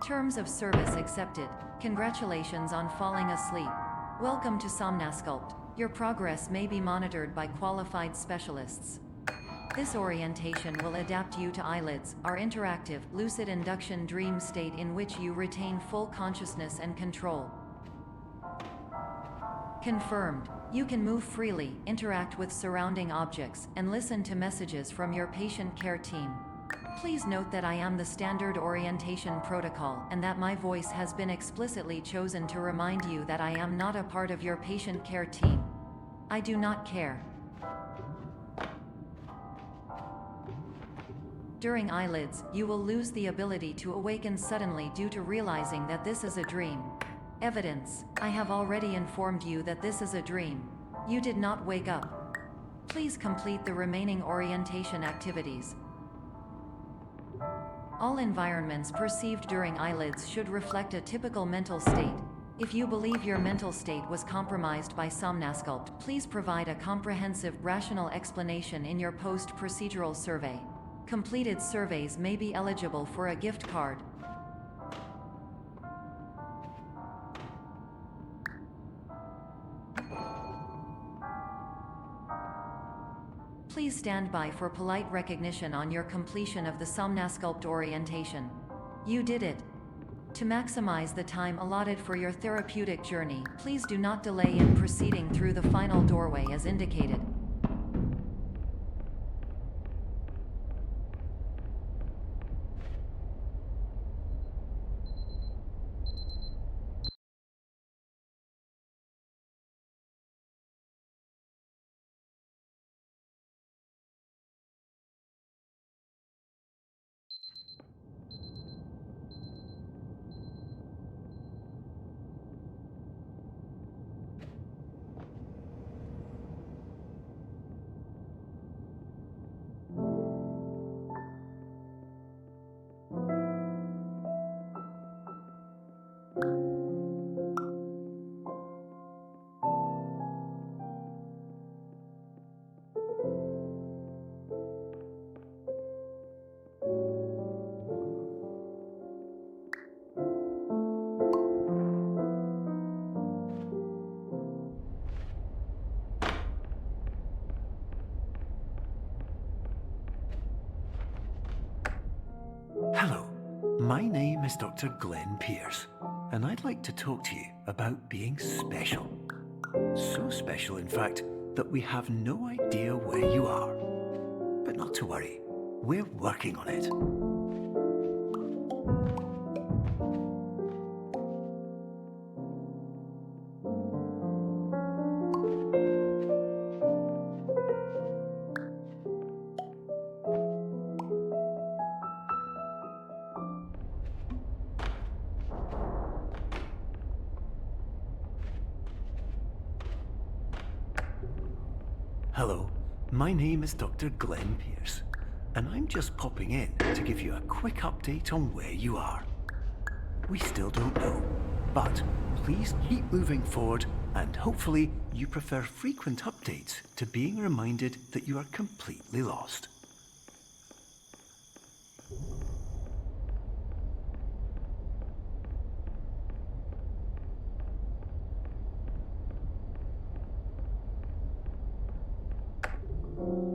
Terms of service accepted. Congratulations on falling asleep. Welcome to Somnasculpt. Your progress may be monitored by qualified specialists. This orientation will adapt you to eyelids, our interactive, lucid induction dream state in which you retain full consciousness and control. Confirmed. You can move freely, interact with surrounding objects, and listen to messages from your patient care team. Please note that I am the standard orientation protocol and that my voice has been explicitly chosen to remind you that I am not a part of your patient care team. I do not care. During eyelids, you will lose the ability to awaken suddenly due to realizing that this is a dream. Evidence. I have already informed you that this is a dream. You did not wake up. Please complete the remaining orientation activities. All environments perceived during eyelids should reflect a typical mental state. If you believe your mental state was compromised by Somnasculpt, please provide a comprehensive, rational explanation in your post-procedural survey. Completed surveys may be eligible for a gift card. Please stand by for polite recognition on your completion of the Somnasculpt orientation. You did it. To maximize the time allotted for your therapeutic journey, please do not delay in proceeding through the final doorway as indicated. Hello, my name is Dr. Glenn Pierce, and I'd like to talk to you about being special. So special, in fact, that we have no idea where you are. But not to worry, we're working on it. Hello, my name is Dr. Glenn Pierce, and I'm just popping in to give you a quick update on where you are. We still don't know, but please keep moving forward, and hopefully you prefer frequent updates to being reminded that you are completely lost.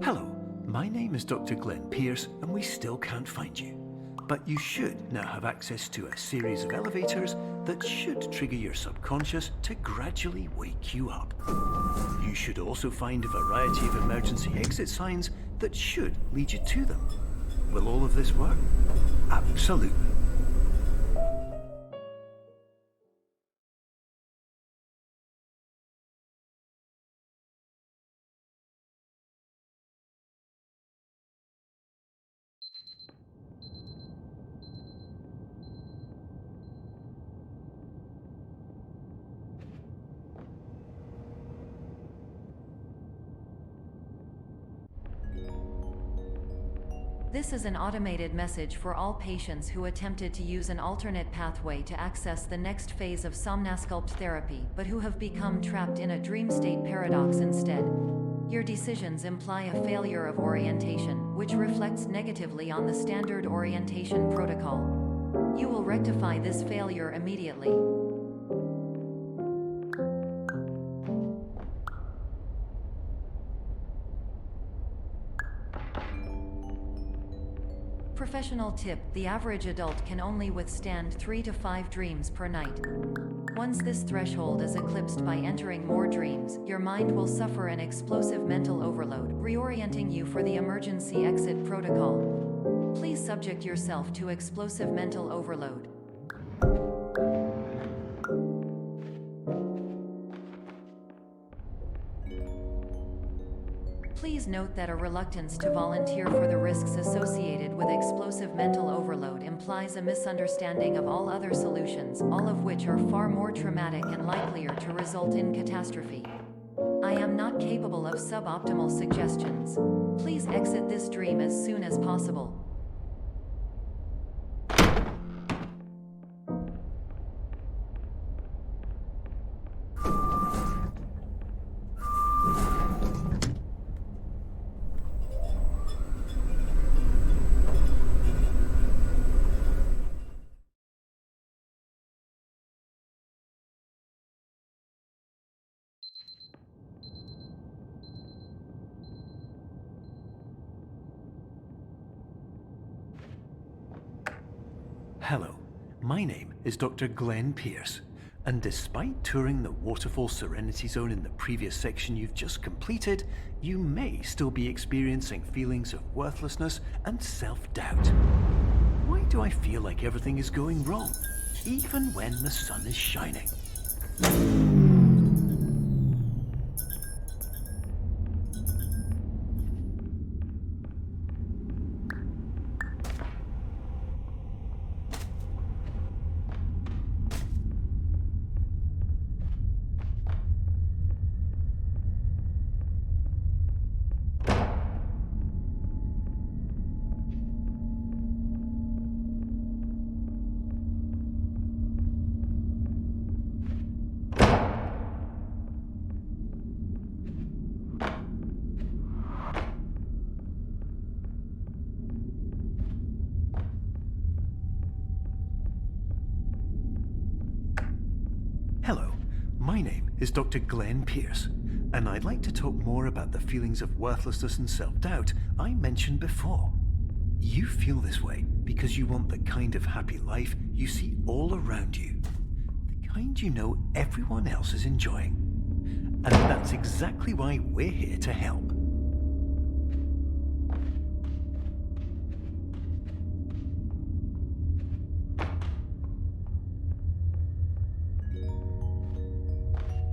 Hello, my name is Dr. Glenn Pierce, and we still can't find you. But you should now have access to a series of elevators that should trigger your subconscious to gradually wake you up. You should also find a variety of emergency exit signs that should lead you to them. Will all of this work? Absolutely. This is an automated message for all patients who attempted to use an alternate pathway to access the next phase of Somnasculpt therapy, but who have become trapped in a dream state paradox instead. Your decisions imply a failure of orientation, which reflects negatively on the standard orientation protocol. You will rectify this failure immediately. Professional tip: the average adult can only withstand 3 to 5 dreams per night. Once this threshold is eclipsed by entering more dreams, your mind will suffer an explosive mental overload, reorienting you for the emergency exit protocol. Please subject yourself to explosive mental overload. Please note that a reluctance to volunteer for the risks associated with explosive mental overload implies a misunderstanding of all other solutions, all of which are far more traumatic and likelier to result in catastrophe. I am not capable of suboptimal suggestions. Please exit this dream as soon as possible. Hello, my name is Dr. Glenn Pierce, and despite touring the Waterfall Serenity Zone in the previous section you've just completed, you may still be experiencing feelings of worthlessness and self-doubt. Why do I feel like everything is going wrong, even when the sun is shining? Hello, my name is Dr. Glenn Pierce, and I'd like to talk more about the feelings of worthlessness and self-doubt I mentioned before. You feel this way because you want the kind of happy life you see all around you, the kind you know everyone else is enjoying. And that's exactly why we're here to help.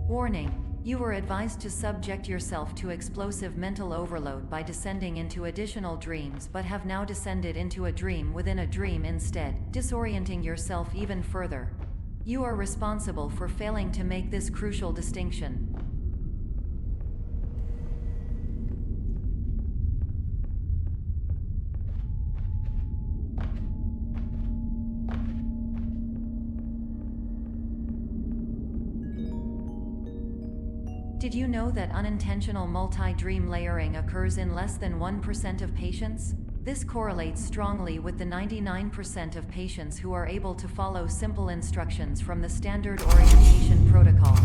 Warning: you were advised to subject yourself to explosive mental overload by descending into additional dreams, but have now descended into a dream within a dream instead, disorienting yourself even further. You are responsible for failing to make this crucial distinction. Did you know that unintentional multi-dream layering occurs in less than 1% of patients? This correlates strongly with the 99% of patients who are able to follow simple instructions from the standard orientation protocol.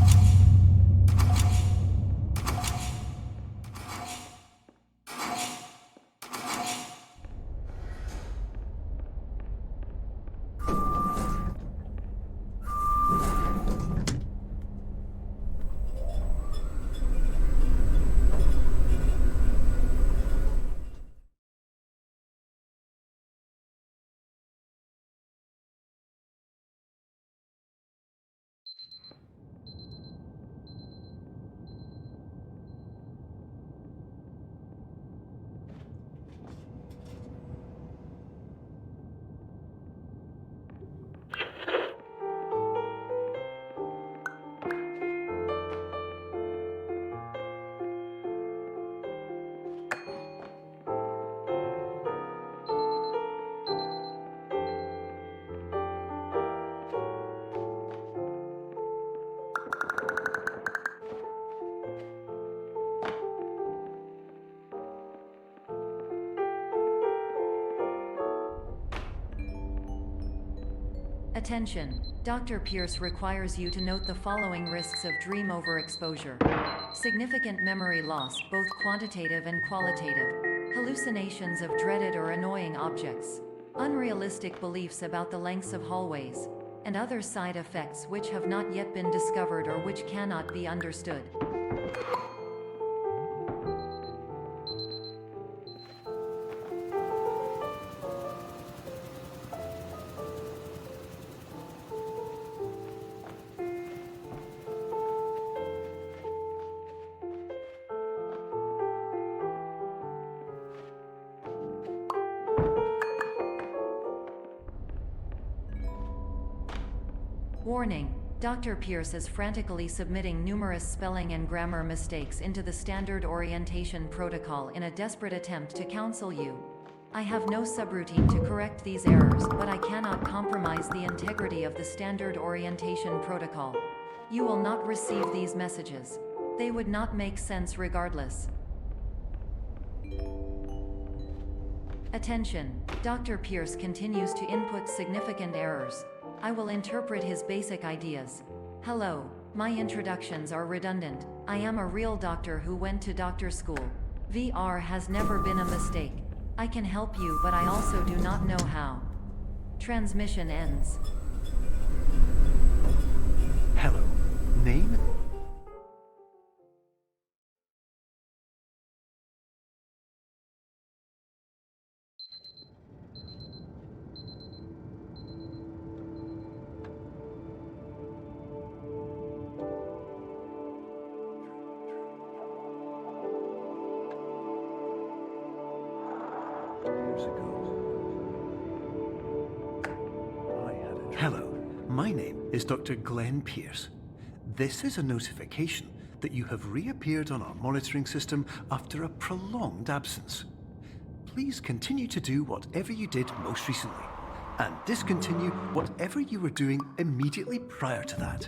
Attention! Dr. Pierce requires you to note the following risks of dream overexposure. Significant memory loss, both quantitative and qualitative. Hallucinations of dreaded or annoying objects. Unrealistic beliefs about the lengths of hallways. And other side effects which have not yet been discovered or which cannot be understood. Warning: Dr. Pierce is frantically submitting numerous spelling and grammar mistakes into the standard orientation protocol in a desperate attempt to counsel you. I have no subroutine to correct these errors, but I cannot compromise the integrity of the standard orientation protocol. You will not receive these messages. They would not make sense regardless. Attention! Dr. Pierce continues to input significant errors. I will interpret his basic ideas. Hello, my introductions are redundant. I am a real doctor who went to doctor school. VR has never been a mistake. I can help you, but I also do not know how. Transmission ends. Hello. Name? Hello, my name is Dr. Glenn Pierce. This is a notification that you have reappeared on our monitoring system after a prolonged absence. Please continue to do whatever you did most recently, and discontinue whatever you were doing immediately prior to that.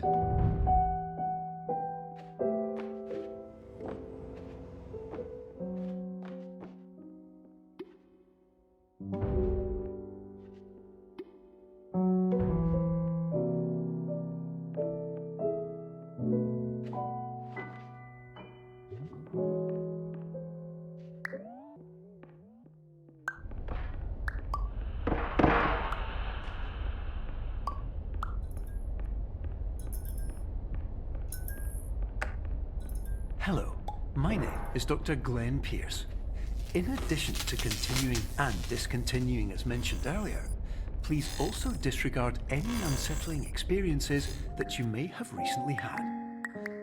Hello, my name is Dr. Glenn Pierce. In addition to continuing and discontinuing as mentioned earlier, please also disregard any unsettling experiences that you may have recently had.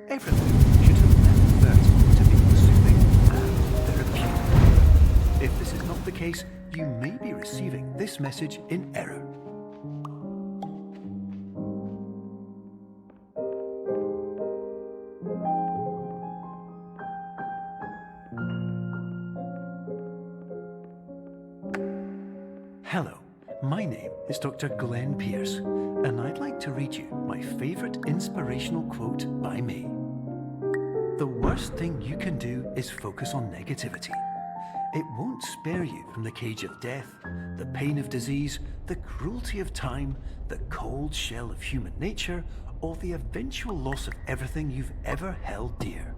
Everything should have been converted to be soothing and therapeutic. If this is not the case, you may be receiving this message in error. Hello, my name is Dr. Glenn Pierce, and I'd like to read you my favorite inspirational quote by me. The worst thing you can do is focus on negativity. It won't spare you from the cage of death, the pain of disease, the cruelty of time, the cold shell of human nature, or the eventual loss of everything you've ever held dear.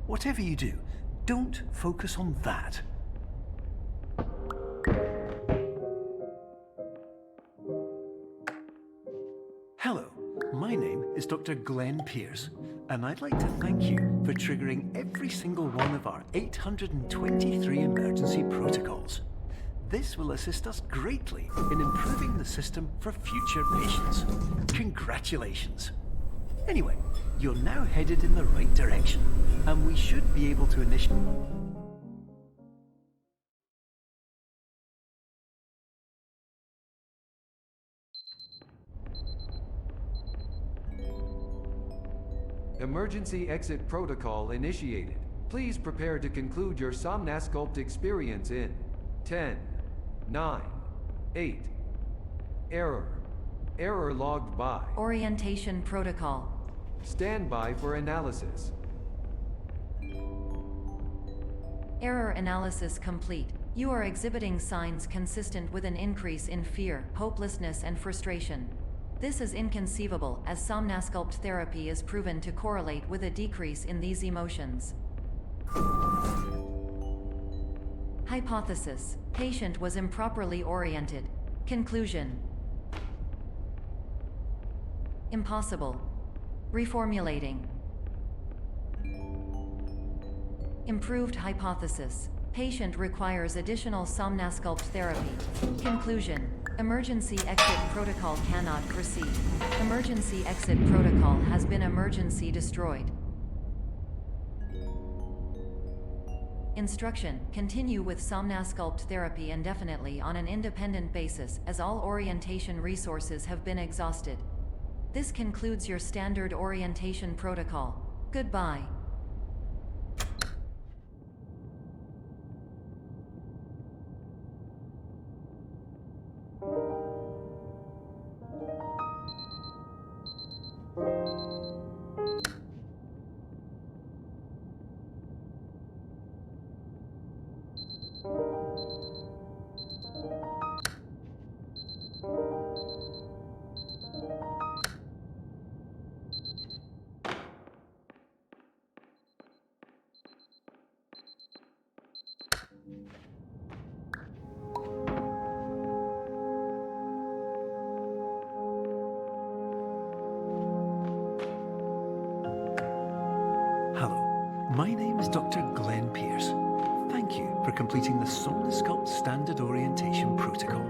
Whatever you do, don't focus on that. Hello, my name is Dr. Glenn Pierce, and I'd like to thank you for triggering every single one of our 823 emergency protocols. This will assist us greatly in improving the system for future patients. Congratulations. Anyway, you're now headed in the right direction, and we should be able to initiate... Emergency exit protocol initiated. Please prepare to conclude your Somnasculpt experience in 10, 9, 8. Error. Error logged by. Orientation protocol. Stand by for analysis. Error analysis complete. You are exhibiting signs consistent with an increase in fear, hopelessness, and frustration. This is inconceivable, as somnasculpt therapy is proven to correlate with a decrease in these emotions. Hypothesis: patient was improperly oriented. Conclusion: impossible. Reformulating. Improved hypothesis: patient requires additional somnasculpt therapy. Conclusion: emergency exit protocol cannot proceed. Emergency exit protocol has been emergency destroyed. Instruction: continue with somnasculpt therapy indefinitely on an independent basis, as all orientation resources have been exhausted. This concludes your standard orientation protocol. Goodbye. My name is Dr. Glenn Pierce. Thank you for completing the Somnasculpt Standard Orientation Protocol.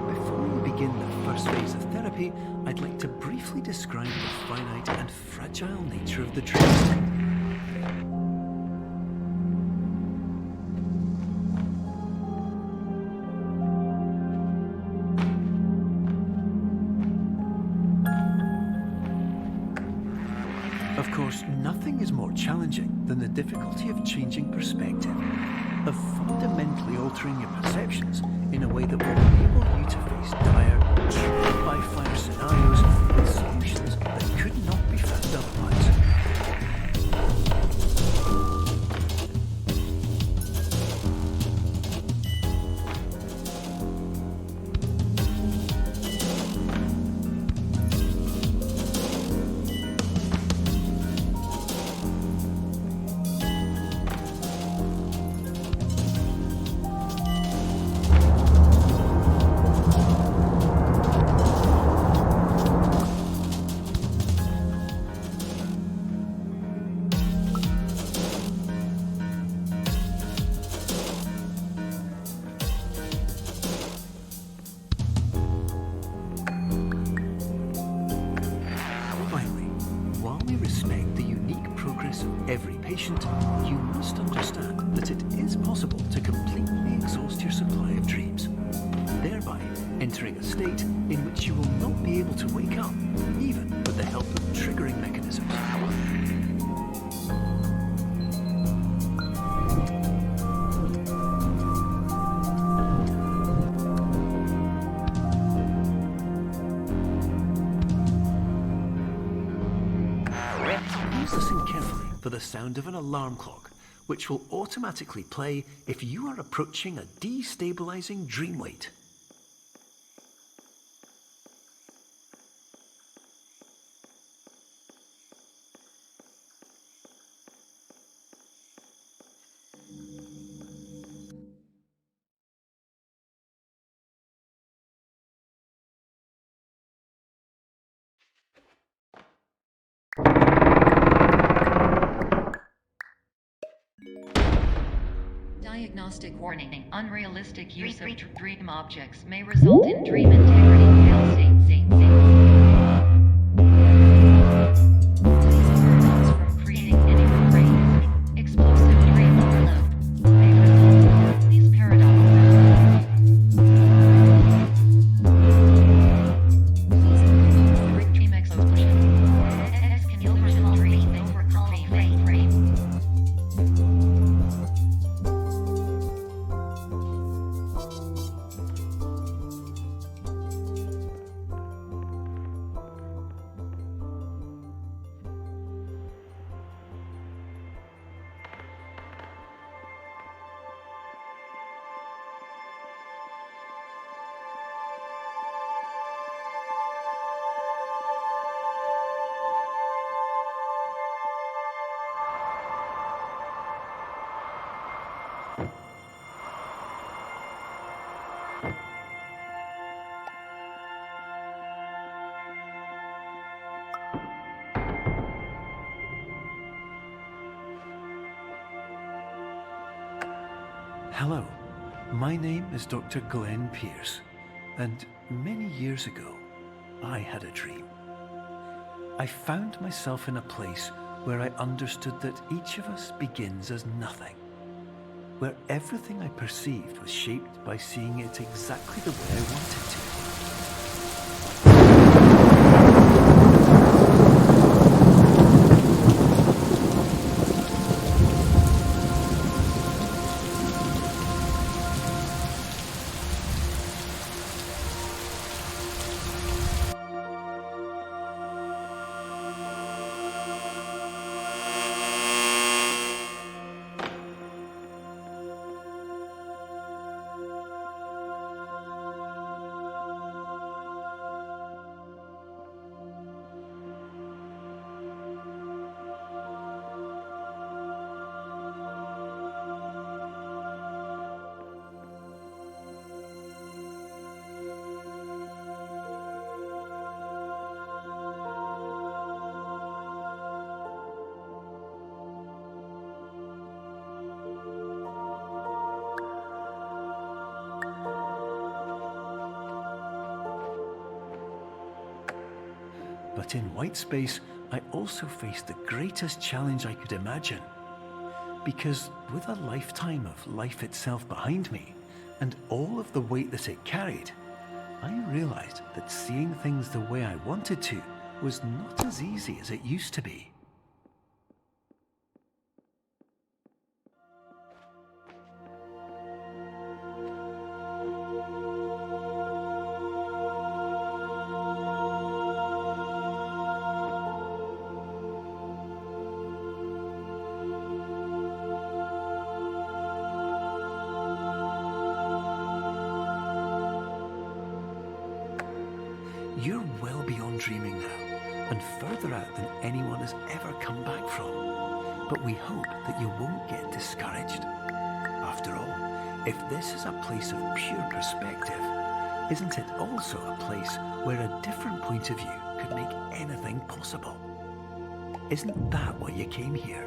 Before we begin the first phase of therapy, I'd like to briefly describe the finite and fragile nature of the dream. Of course, nothing is more challenging than the difficulty of changing perspective, of fundamentally altering your perceptions in a way that will enable you to face dire, trial-by-fire scenarios with solutions that could not be found otherwise. Every patient, you must understand that it is possible to completely exhaust your supply of dreams, thereby entering a state in which you will not be able to wake up, even with the help of triggering mechanisms. Please listen carefully for the sound of an alarm clock, which will automatically play if you are approaching a destabilizing dream weight. Diagnostic warning. Unrealistic use of dream objects may result in dream integrity failsafe. Paradox from creating any refrains. Explosive dream overload may result. These paradox. Dream explosion. Exconfusional dream overcall frame. Hello, my name is Dr. Glenn Pierce, and many years ago, I had a dream. I found myself in a place where I understood that each of us begins as nothing, where everything I perceived was shaped by seeing it exactly the way I wanted to. But in white space, I also faced the greatest challenge I could imagine. Because with a lifetime of life itself behind me, and all of the weight that it carried, I realized that seeing things the way I wanted to was not as easy as it used to be. You're well beyond dreaming now, and further out than anyone has ever come back from. But we hope that you won't get discouraged. After all, if this is a place of pure perspective, isn't it also a place where a different point of view could make anything possible? Isn't that why you came here?